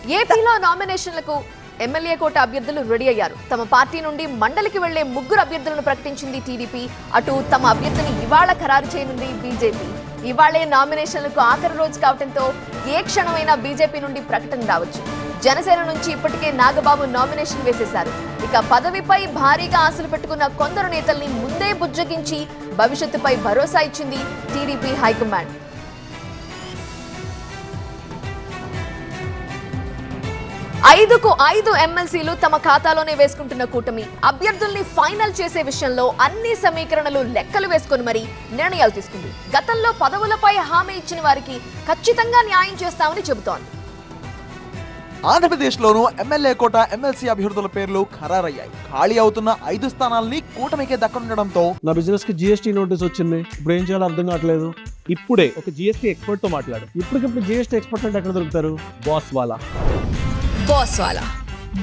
ఏపీలో నామినేషన్లకు ఎమ్మెల్యే కోట అభ్యర్థులు రెడీ అయ్యారు. తమ పార్టీ నుండి మండలికి వెళ్లే 3 అభ్యర్థులను ప్రకటించింది టీడీపీ. అటు తమ అభ్యర్థిని ఇవాళ ఖరారు చేయనుంది బీజేపీ. ఇవాళే నామినేషన్లకు ఆఖరి రోజు కావడంతో ఏ క్షణమైనా బీజేపీ నుండి ప్రకటన రావచ్చు. జనసేన నుంచి ఇప్పటికే నాగబాబు నామినేషన్ వేసేశారు. ఇక పదవిపై భారీగా ఆశలు పెట్టుకున్న కొందరు నేతల్ని ముందే బుజ్జగించి భవిష్యత్తుపై భరోసా ఇచ్చింది టీడీపీ హైకమాండ్. 5కు 5 ఎమ్మెల్సీలు తమ ఖాతాలోనే వేసుకుంటున్న కూటమి అభ్యర్థుల్ని ఫైనల్ చేసే విషయంలో అన్ని సమీకరణలు లెక్కలు వేసుకుని మరీ నిర్ణయాలు తీసుకుంది. గతంలో పదవులపై హామీ ఇచ్చిన వారికి ఖచ్చితంగా న్యాయం చేస్తామని చెబుతోంది. ఆంధ్రప్రదేశ్లోనూ ఎమ్మెల్యే కోట ఎమ్మెల్సీ అభ్యర్థుల పేర్లు ఖరారయ్యాయి. ఖాళీ అవుతున్న 5 స్థానాల్ని కూటమికే దక్కనుండడంతో నా బిజినెస్ కి జిఎస్టీ నోటీస్ వచ్చింది. ఇప్పుడు ఏం చేయాలో అర్థం కావట్లేదు. ఇప్పుడే ఒక జిఎస్టీ ఎక్స్పర్ట్ తో మాట్లాడు. ఇప్పటికిప్పుడు జిఎస్టీ ఎక్స్పర్ట్ అంటే ఎక్కడ దొరుకుతారు? బాస్ వాలా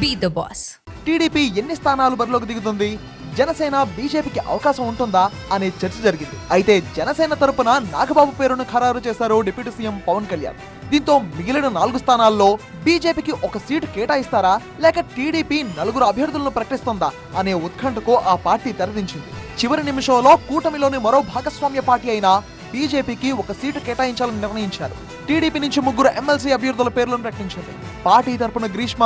బీ ద బాస్. టీడీపీ ఎన్ని స్థానాలు బరిలోకి దిగుతుంది? జనసేన బీజేపీకి అవకాశం ఉంటుందా అనే చర్చ జరిగింది. అయితే జనసేన తరపున నాగబాబు పేరును ఖరారు చేశారు డిప్యూటీ సీఎం పవన్ కళ్యాణ్. దీంతో మిగిలిన 4 స్థానాల్లో బీజేపీకి ఒక సీటు కేటాయిస్తారా లేక టీడీపీ 4 అభ్యర్థులను ప్రకటిస్తుందా అనే ఉత్కంఠకు ఆ పార్టీ తెరదించింది. చివరి నిమిషంలో కూటమిలోని మరో భాగస్వామ్య పార్టీ అయిన బీజేపీకి ఒక సీటు కేటాయించాలని నిర్ణయించారు. టీడీపీ నుంచి 3 ఎమ్మెల్సీ అభ్యర్థుల పేర్లను ప్రకటించింది. పార్టీ తరపున గ్రీష్మ,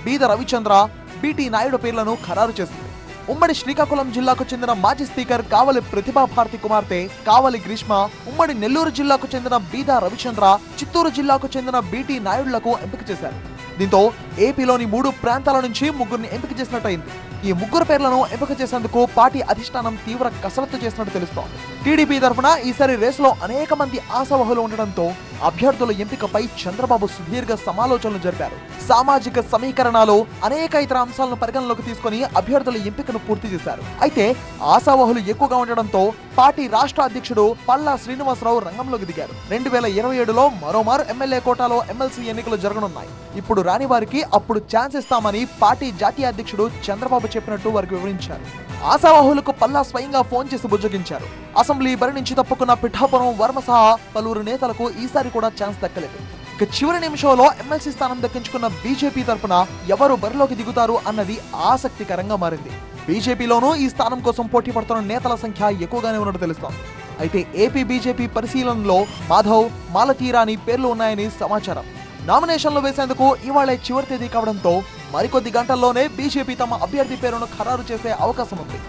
బీద రవిచంద్ర, బీటీ నాయుడు పేర్లను ఖరారు చేసింది. ఉమ్మడి శ్రీకాకుళం జిల్లాకు చెందిన మాజీ స్పీకర్ కావలి ప్రతిభా భారతి కుమార్తె కావలి గ్రీష్మ, ఉమ్మడి నెల్లూరు జిల్లాకు చెందిన బీద రవిచంద్ర, చిత్తూరు జిల్లాకు చెందిన బీటీ నాయుడులకు ఎంపిక చేశారు. దీంతో ఏపీలోని 3 ప్రాంతాల నుంచి 3ని ఎంపిక చేసినట్టయింది. ఈ 3 పేర్లను ఎంపిక చేసేందుకు పార్టీ అధిష్టానం తీవ్ర కసరత్తు చేసినట్టు తెలుస్తోంది. టీడీపీ తరఫున ఈసారి రేసులో అనేక మంది ఆశావహులు ఉండడంతో అభ్యర్థుల ఎంపికపై చంద్రబాబు సుదీర్ఘ సమాలోచనలు జరిపారు. సామాజిక సమీకరణాలు, అనేక ఇతర అంశాలను పరిగణలోకి తీసుకుని అభ్యర్థుల ఎంపికను పూర్తి చేశారు. అయితే ఆశావహులు ఎక్కువగా ఉండడంతో పార్టీ రాష్ట్ర అధ్యక్షుడు పల్లా శ్రీనివాసరావు రంగంలోకి దిగారు. 2027లో మరోమారు ఎమ్మెల్యే కోటాలో ఎమ్మెల్సీ ఎన్నికలు జరగనున్నాయి. ఇప్పుడు రాని వారికి అప్పుడు ఛాన్స్ ఇస్తామని పార్టీ జాతీయ అధ్యక్షుడు చంద్రబాబు చెప్పినట్టు వారికి వివరించారు. ఆశావాహులకు పల్లా స్వయంగా ఫోన్ చేసి బుజ్జగించారు. అసెంబ్లీ బరి నుంచి తప్పుకున్న పిఠాపురం వర్మ సహా పలువురు నేతలకు ఈసారి కూడా ఛాన్స్ దక్కలేదు. ఇక చివరి నిమిషంలో ఎమ్మెల్సీ స్థానం దక్కించుకున్న బీజేపీ తరఫున ఎవరు బరిలోకి దిగుతారు అన్నది ఆసక్తికరంగా మారింది. బీజేపీలోనూ ఈ స్థానం కోసం పోటీ పడుతున్న నేతల సంఖ్య ఎక్కువగానే ఉన్నట్టు తెలుస్తోంది. అయితే ఏపీ బీజేపీ పరిశీలనలో మాధవ్, మాలతీరాని పేర్లు ఉన్నాయని సమాచారం. నామినేషన్లు వేసేందుకు ఇవాళ చివరి తేదీ కావడంతో మరికొద్ది గంటల్లోనే బీజేపీ తమ అభ్యర్థి పేరును ఖరారు చేసే అవకాశం ఉంది.